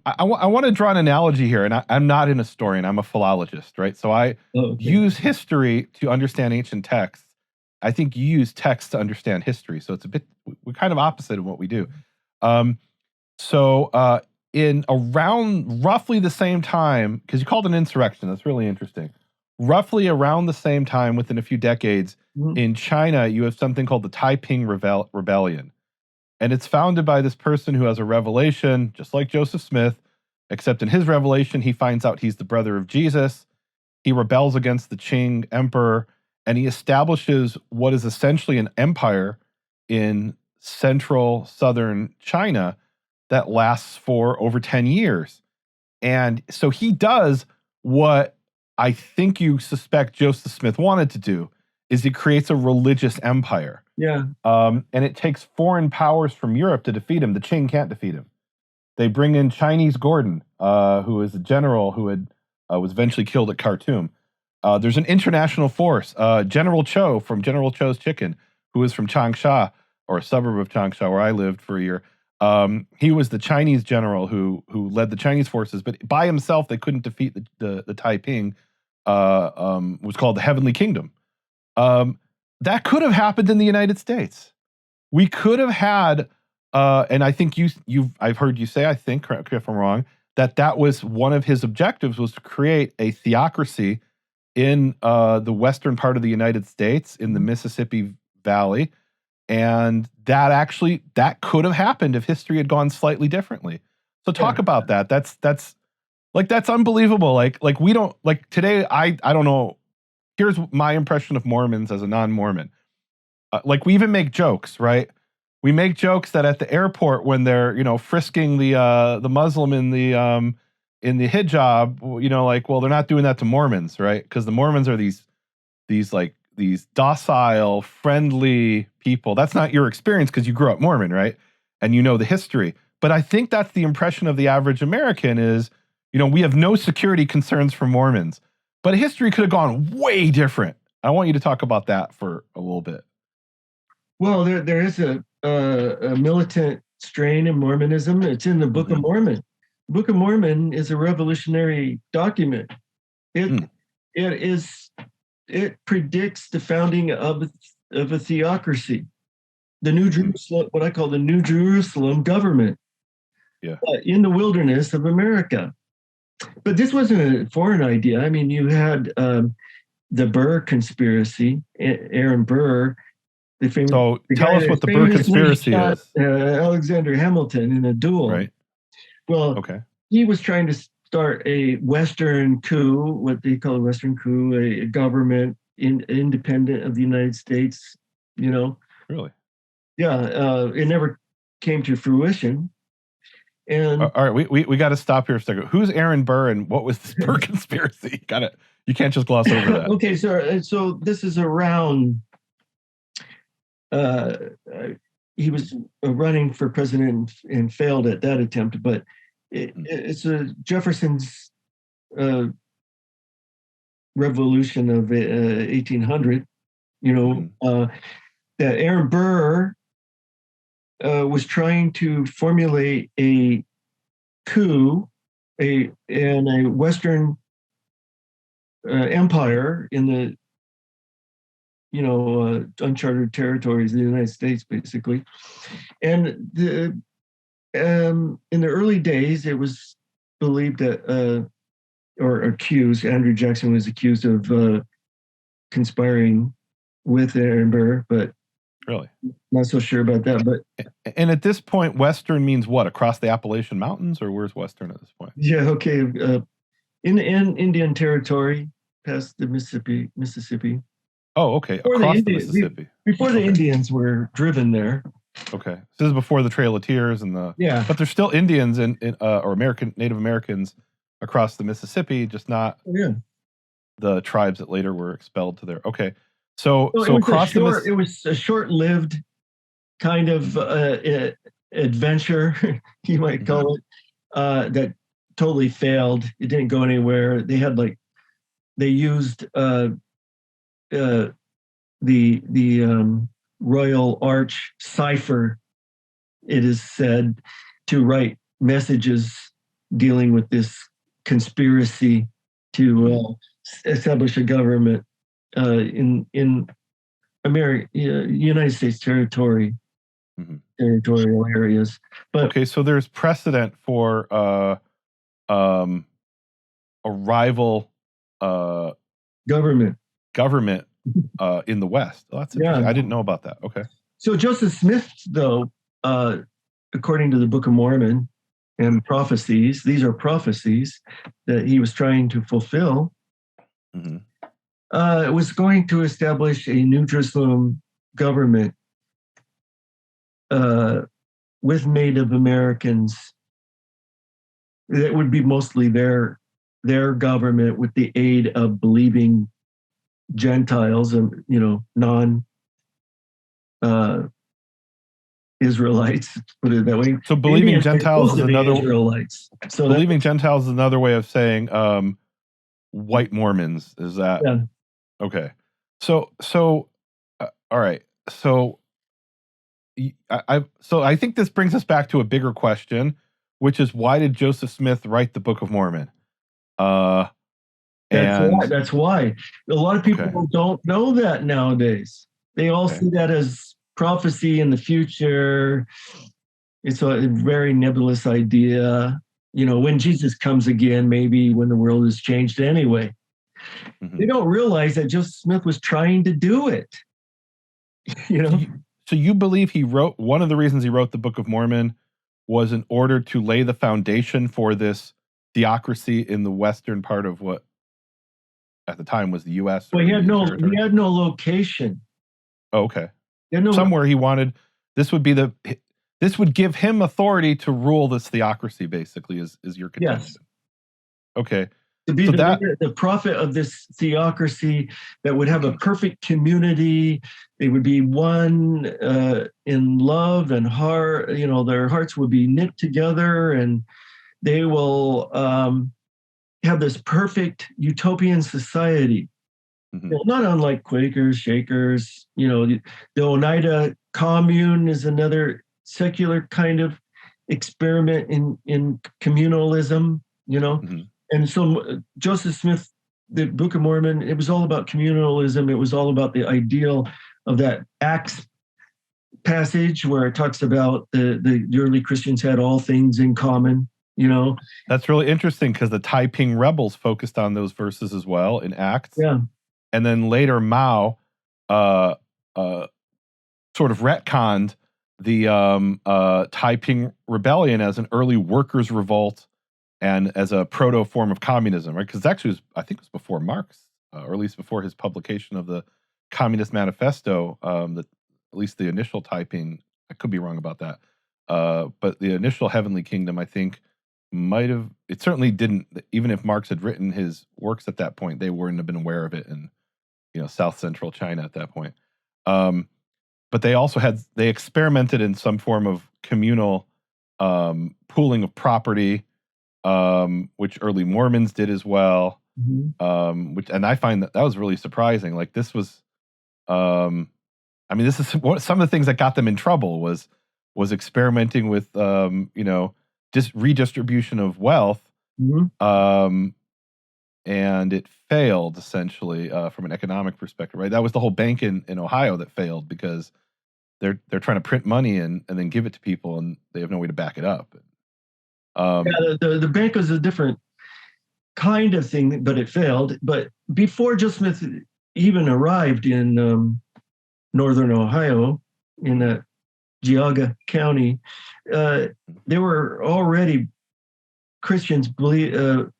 I want to draw an analogy here, and I'm not an historian. I'm a philologist, right? So I Okay. use history to understand ancient texts. I think you use text to understand history. So it's a bit, we're kind of opposite of what we do. Um, so in around roughly the same time, because you called it an insurrection, that's really interesting. Roughly around the same time, within a few decades, Mhm. in China, you have something called the Taiping Rebellion. And it's founded by this person who has a revelation, just like Joseph Smith, except in his revelation, he finds out he's the brother of Jesus. He rebels against the Qing emperor, and he establishes what is essentially an empire in central southern China that lasts for over 10 years. And so he does what I think you suspect Joseph Smith wanted to do, is he creates a religious empire. Yeah. And it takes foreign powers from Europe to defeat him. The Qing can't defeat him. They bring in Chinese Gordon, who is a general who had was eventually killed at Khartoum. There's an international force, General Cho from General Cho's Chicken, who is from Changsha, or a suburb of Changsha, where I lived for a year. He was the Chinese general who led the Chinese forces, but by himself they couldn't defeat the Taiping. Was called the Heavenly Kingdom. That could have happened in the United States. We could have had, and I think I've heard you say, I think, correct me if I'm wrong, that was one of his objectives, was to create a theocracy in the western part of the United States, in the Mississippi Valley, and that could have happened if history had gone slightly differently. So talk about that. That's unbelievable. Like we don't, like today. I don't know. Here's my impression of Mormons as a non-Mormon. Like we even make jokes, right? We make jokes that at the airport when they're frisking the Muslim in the hijab, like, well, they're not doing that to Mormons, right? Because the Mormons are these docile, friendly people. That's not your experience because you grew up Mormon, right? And you know the history. But I think that's the impression of the average American is, we have no security concerns for Mormons. But history could have gone way different. I want you to talk about that for a little bit. Well, there is a militant strain in Mormonism. It's in the Book of Mormon. The Book of Mormon is a revolutionary document. It predicts the founding of a theocracy, the New Jerusalem, what I call the New Jerusalem government, in the wilderness of America. But this wasn't a foreign idea. I mean, you had the Burr conspiracy, Aaron Burr. So tell us what the Burr conspiracy is. Alexander Hamilton in a duel. Right. Well, he was trying to start a Western coup, what they call a Western coup, a government independent of the United States, Really? Yeah, it never came to fruition. And all right, we got to stop here a second. Who's Aaron Burr and what was this Burr conspiracy? You can't just gloss over that. Okay, so this is around. He was running for president and failed at that attempt, but it's Jefferson's revolution of 1800. That Aaron Burr was trying to formulate a coup, in a Western empire in the uncharted territories of the United States, basically. And in the early days, it was believed that, or accused, Andrew Jackson was accused of conspiring with Aaron Burr, but really not so sure about that. But and at this point, Western means what? Across the Appalachian Mountains, or where's Western at this point? Yeah, okay. In Indian territory, past the Mississippi. Oh, okay. Across the Mississippi. Before the Indians were driven there. Okay. So this is before the Trail of Tears and but there's still Indians or Native Americans across the Mississippi, just not the tribes that later were expelled to there. Okay. So across it was a short-lived kind of adventure, you might call it, that totally failed. It didn't go anywhere. They used the Royal Arch cipher, it is said, to write messages dealing with this conspiracy to establish a government in America, United States territorial areas. But okay, so there's precedent for a rival government in the West. Oh, that's interesting. I didn't know about that. Okay. So Joseph Smith, though, according to the Book of Mormon and prophecies, these are prophecies that he was trying to fulfill, was going to establish a New Jerusalem government with Native Americans. That would be mostly their government with the aid of believing Gentiles and non Israelites, put it that way. So believing Gentiles is another Israelites. So believing Gentiles is another way of saying white Mormons. Is that okay? So all right. So I think this brings us back to a bigger question, which is, why did Joseph Smith write the Book of Mormon? That's why. A lot of people don't know that nowadays. They all see that as prophecy in the future. It's a very nebulous idea. When Jesus comes again, maybe when the world has changed anyway. They don't realize that Joseph Smith was trying to do it. So you believe he wrote, one of the reasons he wrote the Book of Mormon was in order to lay the foundation for this theocracy in the western part of what at the time was the U.S. Well, he had no location. Oh, okay. Somewhere he wanted, this would give him authority to rule this theocracy, basically, is your contention. Yes. Okay. To be the prophet of this theocracy that would have a perfect community. They would be one in love and heart. Their hearts would be knit together, and they will have this perfect utopian society. Not unlike Quakers, Shakers. The Oneida Commune is another secular kind of experiment in communalism. And so Joseph Smith, the Book of Mormon, it was all about communalism. It was all about the ideal of that Acts passage where it talks about the early Christians had all things in common. That's really interesting, because the Taiping rebels focused on those verses as well in Acts. Yeah. And then later Mao sort of retconned the Taiping rebellion as an early workers' revolt and as a proto form of communism, right? Because actually, I think it was before Marx, or at least before his publication of the Communist Manifesto, at least the initial Taiping, I could be wrong about that, but the initial Heavenly Kingdom, I think, it certainly didn't, even if Marx had written his works at that point, they wouldn't have been aware of it in South Central China at that point. But they experimented in some form of communal pooling of property, which early Mormons did as well. And I find that was really surprising. Like, this was, this is what some of the things that got them in trouble was experimenting with, just redistribution of wealth, and it failed essentially from an economic perspective. Right, that was the whole bank in Ohio that failed, because they're trying to print money and then give it to people, and they have no way to back it up. The bank was a different kind of thing, but it failed. But before Joseph Smith even arrived in northern Ohio, in that Geauga County, there were already Christians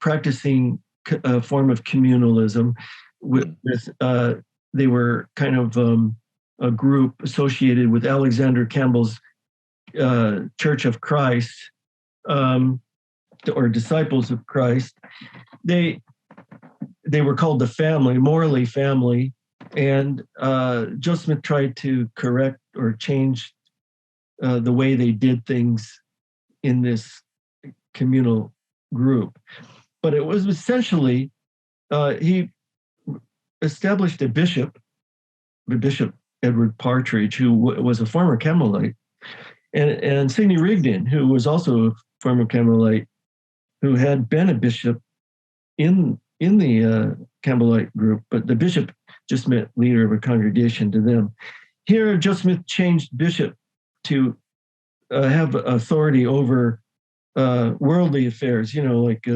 practicing a form of communalism. They were kind of a group associated with Alexander Campbell's Church of Christ, or Disciples of Christ. They were called the family, Morley family, and Joseph Smith tried to correct or change the way they did things in this communal group. But it was essentially, he established a bishop Edward Partridge, who was a former Carmelite, and Sidney Rigdon, who was also a former Carmelite, who had been a bishop in the Campbellite group, but the bishop just meant leader of a congregation to them. Here, Joseph Smith changed bishop to have authority over worldly affairs, like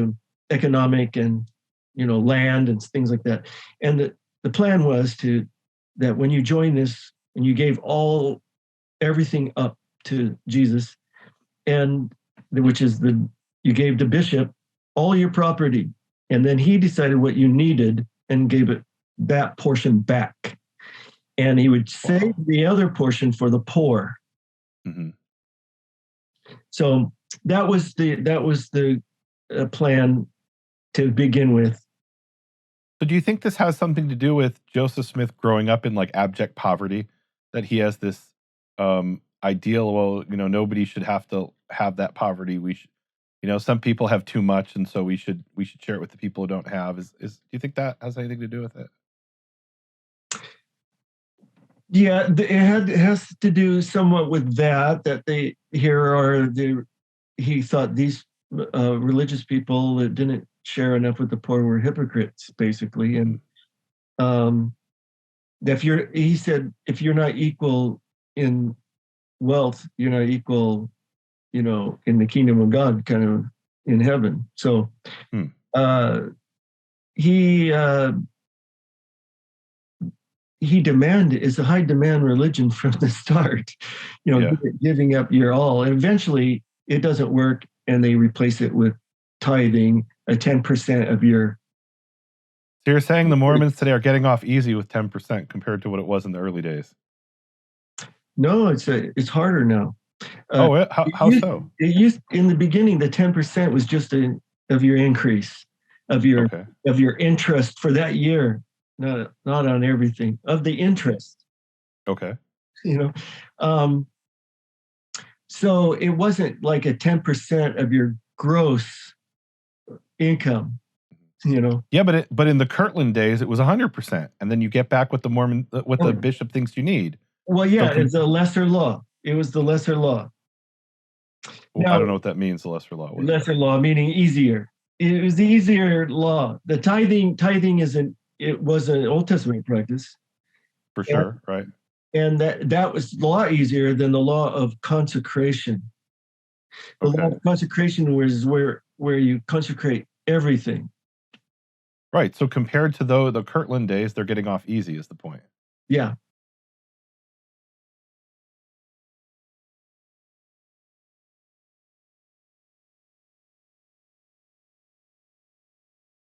economic and land and things like that. And the plan was that when you join this and you gave everything up to Jesus, and which is you gave the bishop all your property, and then he decided what you needed and gave it that portion back, and he would save the other portion for the poor. Mm-hmm. So that was the plan to begin with. So do you think this has something to do with Joseph Smith growing up in like abject poverty, that he has this ideal, well, nobody should have to have that poverty. We should, some people have too much, and so we should share it with the people who don't have. Do you think that has anything to do with it? Yeah, it has to do somewhat with that he thought these religious people that didn't share enough with the poor were hypocrites, basically. And he said, if you're not equal in wealth, you're not equal, in the kingdom of God, kind of in heaven. So it's a high demand religion from the start, giving up your all. And eventually it doesn't work, and they replace it with tithing, 10% of your. So you're saying the Mormons today are getting off easy with 10% compared to what it was in the early days? No, it's harder now. How so? It used in the beginning, the 10% was just of your increase of your interest for that year. Not on everything, of the interest. Okay. So it wasn't like a 10% of your gross income, Yeah, but in the Kirtland days, it was 100%, and then you get back what the bishop thinks you need. Well, yeah, it's a lesser law. It was the lesser law. Well, now, I don't know what that means. The lesser law. Lesser law meaning easier. It was the easier law. The tithing it was an Old Testament practice. For sure, right. And that was a lot easier than the law of consecration. The law of consecration was where you consecrate everything. Right. So compared to the Kirtland days, they're getting off easy is the point. Yeah.